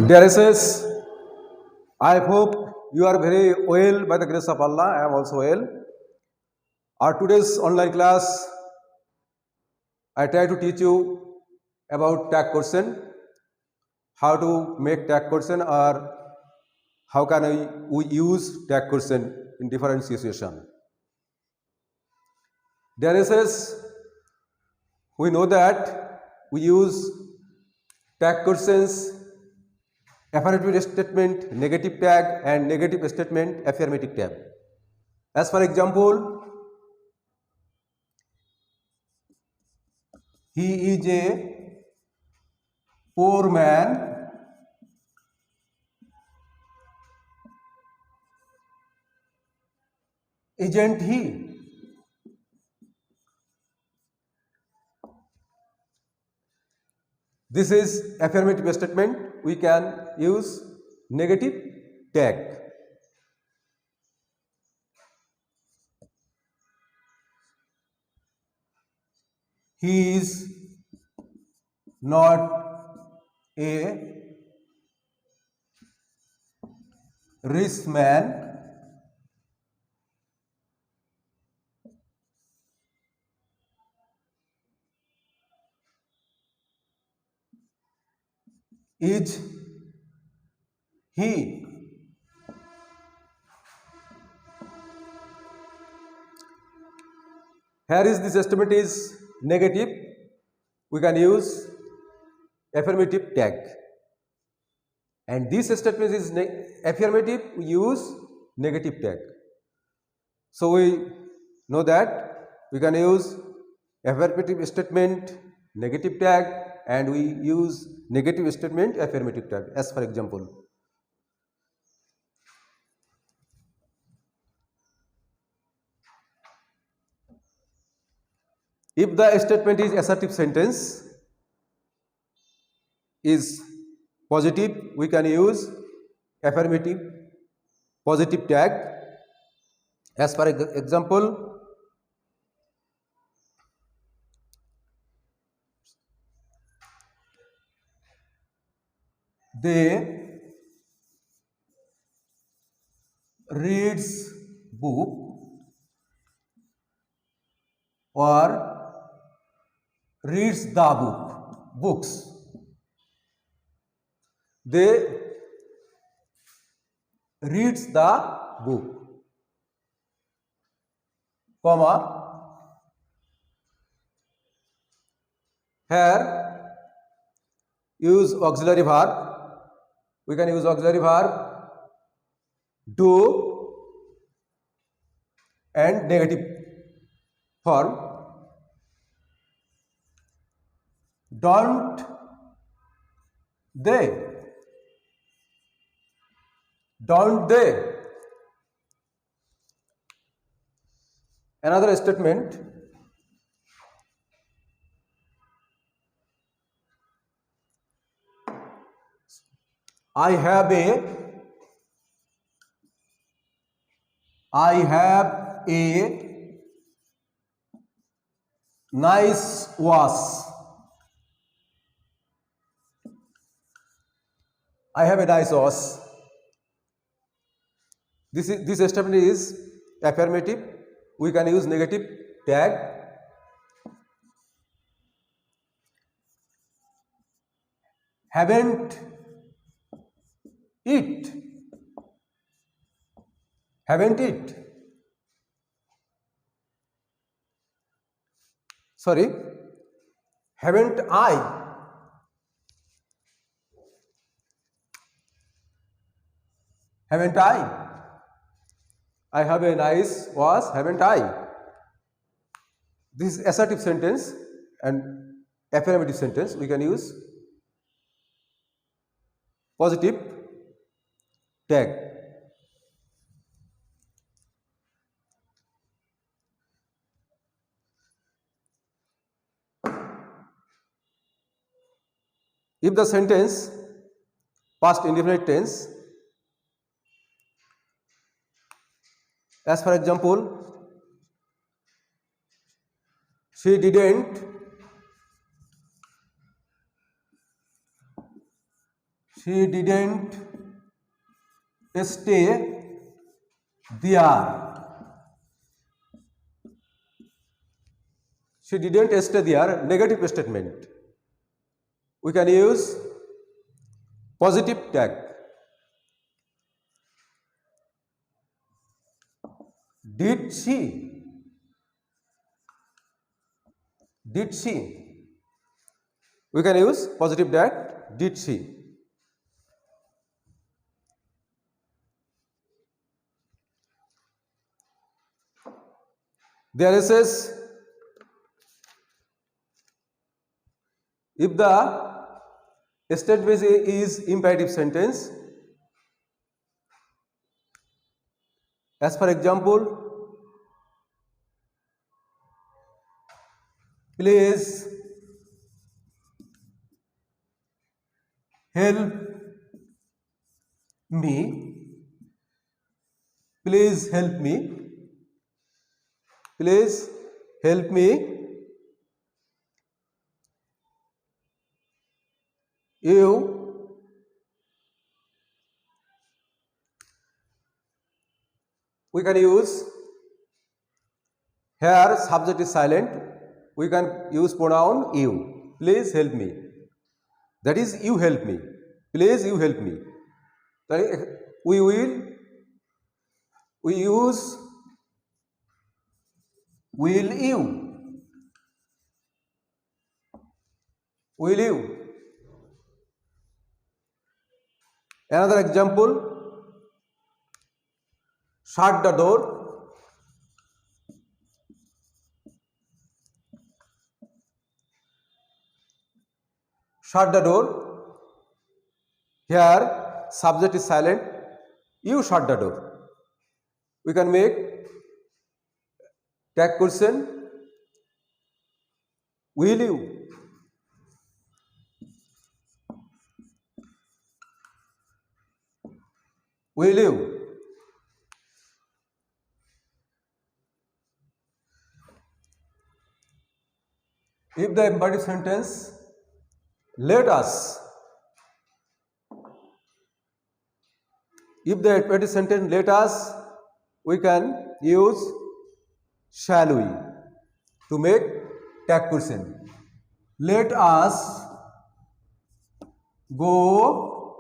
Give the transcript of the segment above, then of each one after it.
Dear SS, I hope you are very well by the grace of Allah. I am also well. Our today's online class, I try to teach you about tag question, how to make tag question, or how can we use tag question in different situations. Dear SS, we know that we use tag questions, affirmative statement, negative tag, and negative statement, affirmative tag. As for example, he is a poor man. Isn't he? This is affirmative statement. We can use negative tag. He is not a rich man. Is he? Here is this statement is negative. We can use affirmative tag. And this statement is affirmative. We use negative tag. So we know that we can use affirmative statement negative tag and we use negative statement affirmative tag. As for example, if the statement is assertive sentence is positive, we can use affirmative positive tag. As for example, they reads book or reads the books. They reads the book, comma, here use auxiliary verb. We can use auxiliary verb do and negative form. Don't they? Don't they? Another statement. I have a nice watch. I have a nice watch. This statement is affirmative. We can use negative tag. Haven't it? Haven't it? Sorry, haven't I? Haven't I? I have a nice watch, haven't I? This is assertive sentence and affirmative sentence. We can use positive tag. If the sentence past indefinite tense, as for example, she didn't she didn't stay there. She didn't stay there, negative statement. We can use positive tag. Did she? Did she? We can use positive tag. Did she? There is says, if the statement is imperative sentence, as for example, please help me. Please help me. Please help me. You we can use here subject is silent. We can use pronoun you. Please help me. That is you help me. Please you help me. We use will you. Will you? Another example, shut the door. Shut the door. Here subject is silent. You shut the door. We can make tag question. Will you? Will you? If the imperative sentence, let us. If the imperative sentence, let us, we can use shall we to make tag question. Let us go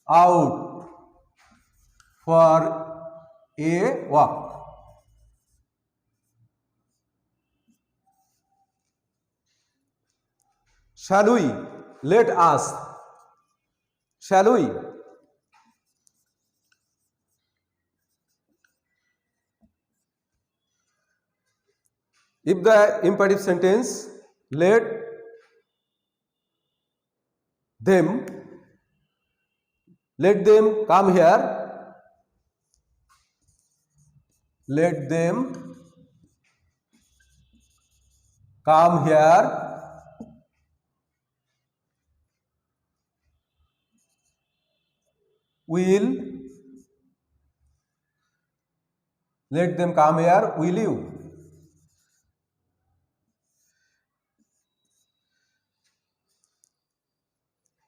out for a walk. Shall we? Let us. Shall we? If the imperative sentence, let them come here. Let them come here. Will let them come here. Will you?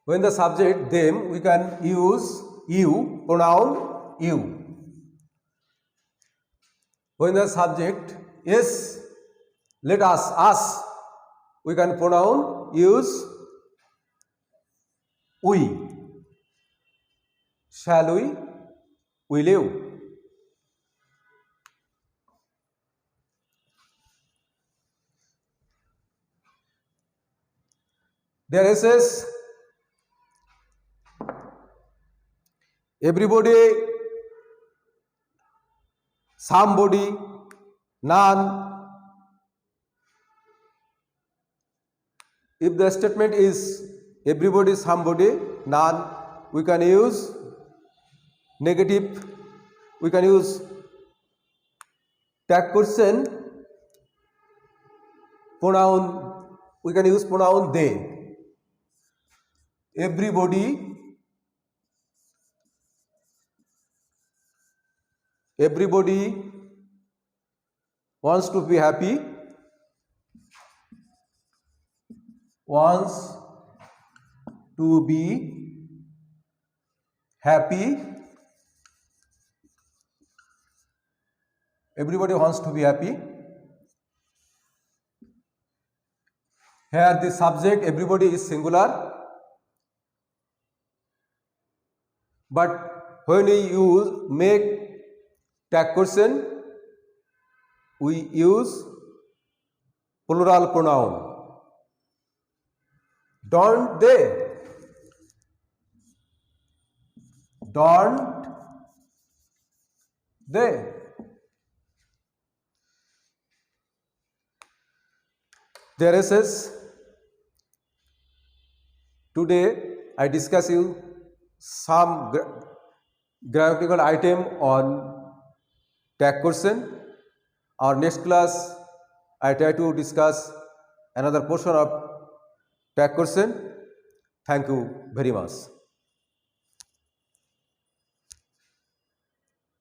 When the subject them, we can use you, pronoun you. When the subject is let us, we can pronoun use we. Shall we? Will you? There is this everybody, somebody, none. If the statement is everybody, somebody, none, we can use negative. We can use tag question, pronoun. We can use pronoun they. Everybody, wants to be happy, wants to be happy. Everybody wants to be happy. Here the subject everybody is singular, but when we make tag question, we use plural pronoun. Don't they? Don't they? There is this. Today I discuss you some grammatical item on tag question. Our next class I try to discuss another portion of tag question. Thank you very much.